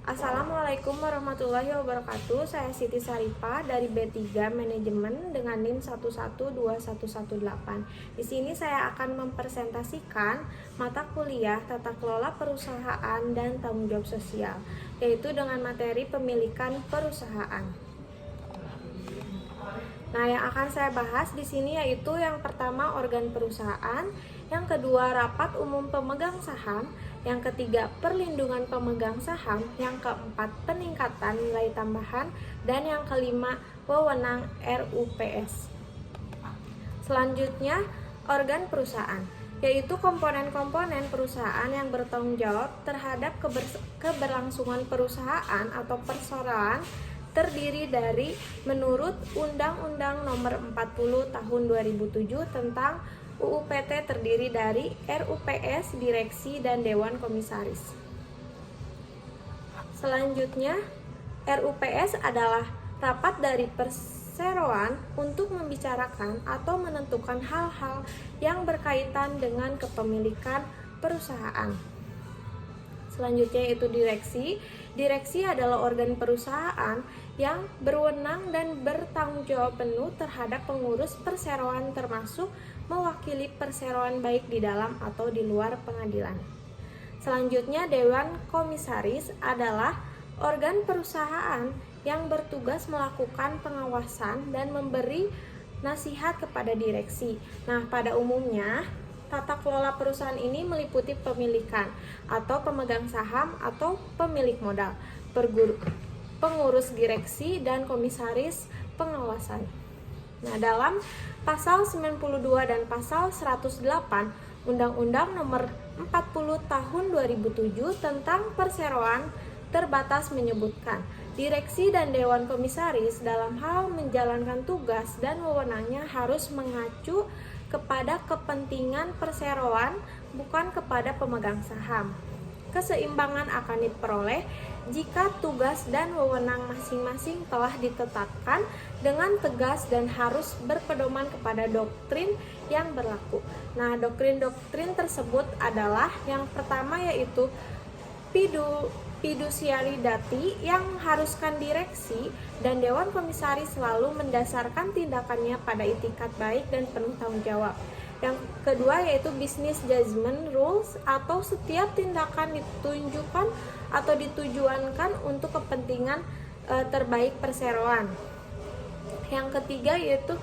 Assalamualaikum warahmatullahi wabarakatuh. Saya Siti Saripah dari B3 Manajemen dengan NIM 1121118. Di sini saya akan mempresentasikan mata kuliah Tata Kelola Perusahaan dan Tanggung Jawab Sosial, yaitu dengan materi pemilikan perusahaan. Nah, yang akan saya bahas di sini yaitu yang pertama organ perusahaan, yang kedua rapat umum pemegang saham, yang ketiga perlindungan pemegang saham, yang keempat peningkatan nilai tambahan, dan yang kelima wewenang RUPS. Selanjutnya, organ perusahaan, yaitu komponen-komponen perusahaan yang bertanggung jawab terhadap keberlangsungan perusahaan atau persoalan, terdiri dari menurut Undang-Undang Nomor 40 Tahun 2007 tentang UU PT terdiri dari RUPS, Direksi, dan Dewan Komisaris. Selanjutnya, RUPS adalah rapat dari perseroan untuk membicarakan atau menentukan hal-hal yang berkaitan dengan kepemilikan perusahaan. Selanjutnya yaitu direksi. Direksi adalah organ perusahaan yang berwenang dan bertanggung jawab penuh terhadap pengurus perseroan, termasuk mewakili perseroan baik di dalam atau di luar pengadilan. Selanjutnya, Dewan Komisaris adalah organ perusahaan yang bertugas melakukan pengawasan dan memberi nasihat kepada direksi. Nah, pada umumnya tata kelola perusahaan ini meliputi pemilikan atau pemegang saham atau pemilik modal, pengurus direksi, dan komisaris pengawasan. Nah, dalam pasal 92 dan pasal 108 Undang-Undang Nomor 40 Tahun 2007 tentang perseroan terbatas menyebutkan direksi dan dewan komisaris dalam hal menjalankan tugas dan wewenangnya harus mengacu kepada kepentingan perseroan, bukan kepada pemegang saham. Keseimbangan akan diperoleh jika tugas dan wewenang masing-masing telah ditetapkan dengan tegas dan harus berpedoman kepada doktrin yang berlaku. Nah, doktrin-doktrin tersebut adalah yang pertama yaitu fiduciary duty yang mengharuskan direksi dan dewan komisaris selalu mendasarkan tindakannya pada itikat baik dan penuh tanggung jawab. Yang kedua yaitu business judgment rules, atau setiap tindakan ditunjukkan atau ditujuankan untuk kepentingan terbaik perseroan. Yang ketiga yaitu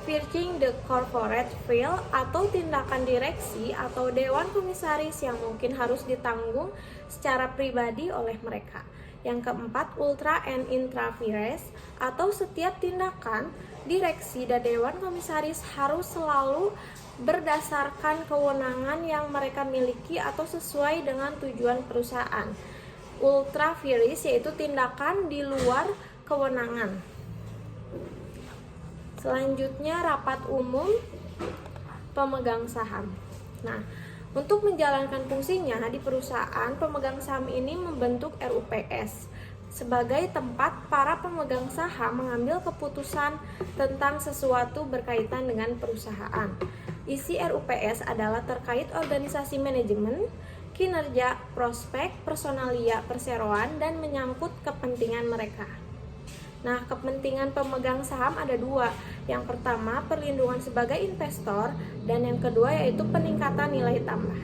virging the corporate veil, atau tindakan direksi atau dewan komisaris yang mungkin harus ditanggung secara pribadi oleh mereka. Yang keempat, ultra and intra vires, atau setiap tindakan direksi dan dewan komisaris harus selalu berdasarkan kewenangan yang mereka miliki atau sesuai dengan tujuan perusahaan. Ultra vires yaitu tindakan di luar kewenangan. Selanjutnya, rapat umum pemegang saham. Nah, untuk menjalankan fungsinya di perusahaan, pemegang saham ini membentuk RUPS sebagai tempat para pemegang saham mengambil keputusan tentang sesuatu berkaitan dengan perusahaan. Isi RUPS adalah terkait organisasi manajemen, kinerja, prospek, personalia perseroan, dan menyangkut kepentingan mereka. Nah, kepentingan pemegang saham ada dua. Yang pertama, perlindungan sebagai investor, dan yang kedua yaitu peningkatan nilai tambah.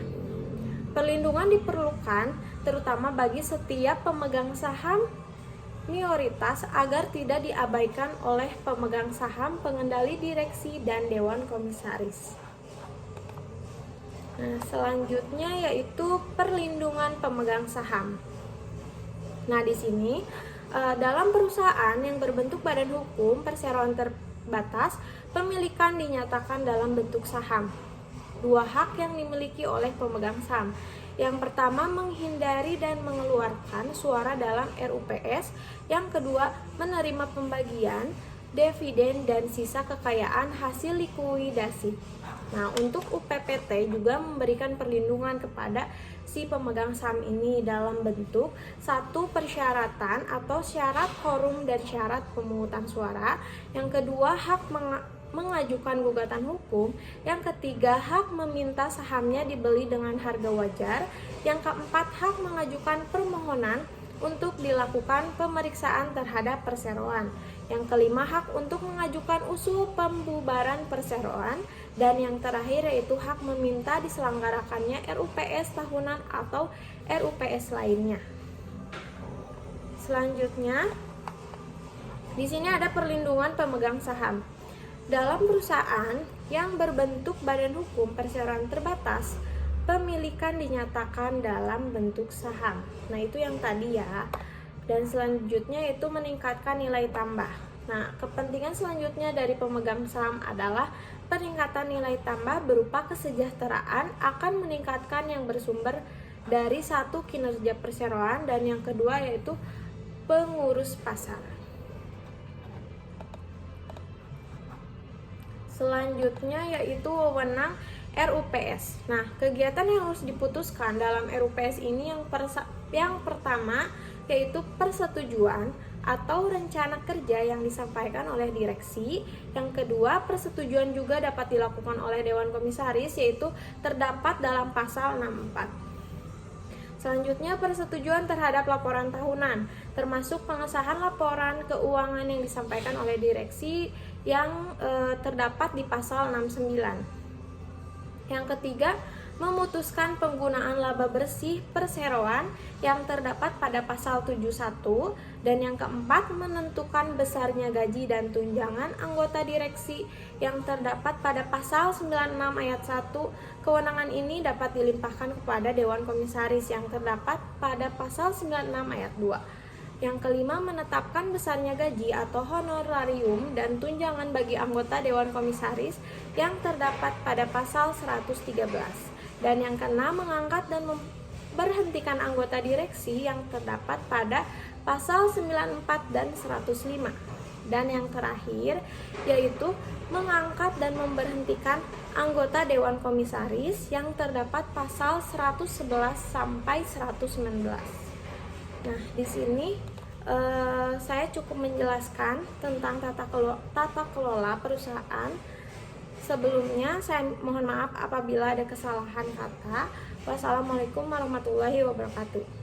Perlindungan diperlukan terutama bagi setiap pemegang saham minoritas agar tidak diabaikan oleh pemegang saham, pengendali direksi, dan dewan komisaris. Nah, selanjutnya yaitu perlindungan pemegang saham. Nah, di sini dalam perusahaan yang berbentuk badan hukum perseroan terbatas, pemilikan dinyatakan dalam bentuk saham. Dua hak yang dimiliki oleh pemegang saham. Yang pertama, menghindari dan mengeluarkan suara dalam RUPS. Yang kedua, menerima pembagian, dividen, dan sisa kekayaan hasil likuidasi. Nah, untuk UPPT juga memberikan perlindungan kepada si pemegang saham ini dalam bentuk satu, persyaratan atau syarat quorum dan syarat pemungutan suara. Yang kedua, hak mengajukan gugatan hukum. Yang ketiga, hak meminta sahamnya dibeli dengan harga wajar. Yang keempat, hak mengajukan permohonan untuk dilakukan pemeriksaan terhadap perseroan. Yang kelima, hak untuk mengajukan usul pembubaran perseroan. Dan yang terakhir yaitu hak meminta diselenggarakannya RUPS tahunan atau RUPS lainnya. Selanjutnya, di sini ada perlindungan pemegang saham. Dalam perusahaan yang berbentuk badan hukum perseroan terbatas, pemilikan dinyatakan dalam bentuk saham. Nah, itu yang tadi ya. Dan selanjutnya itu meningkatkan nilai tambah. Nah, kepentingan selanjutnya dari pemegang saham adalah peningkatan nilai tambah berupa kesejahteraan akan meningkatkan yang bersumber dari satu kinerja perseroan dan yang kedua yaitu pengurus pasar. Selanjutnya yaitu wewenang RUPS. Nah, kegiatan yang harus diputuskan dalam RUPS ini yang pertama yaitu persetujuan atau rencana kerja yang disampaikan oleh direksi. Yang kedua, persetujuan juga dapat dilakukan oleh Dewan Komisaris, yaitu terdapat dalam pasal 64. Selanjutnya, persetujuan terhadap laporan tahunan, termasuk pengesahan laporan keuangan yang disampaikan oleh direksi yang terdapat di pasal 69. Yang ketiga, memutuskan penggunaan laba bersih perseroan yang terdapat pada pasal 71. Dan yang keempat, menentukan besarnya gaji dan tunjangan anggota direksi yang terdapat pada pasal 96 ayat 1. Kewenangan ini dapat dilimpahkan kepada Dewan Komisaris yang terdapat pada pasal 96 ayat 2. Yang kelima, menetapkan besarnya gaji atau honorarium dan tunjangan bagi anggota Dewan Komisaris yang terdapat pada pasal 113. Dan yang keenam, mengangkat dan memberhentikan anggota direksi yang terdapat pada pasal 94 dan 105. Dan yang terakhir yaitu mengangkat dan memberhentikan anggota Dewan Komisaris yang terdapat pasal 111 sampai 119. Nah, di sini saya cukup menjelaskan tentang tata kelola perusahaan. Sebelumnya saya mohon maaf apabila ada kesalahan kata. Wassalamualaikum warahmatullahi wabarakatuh.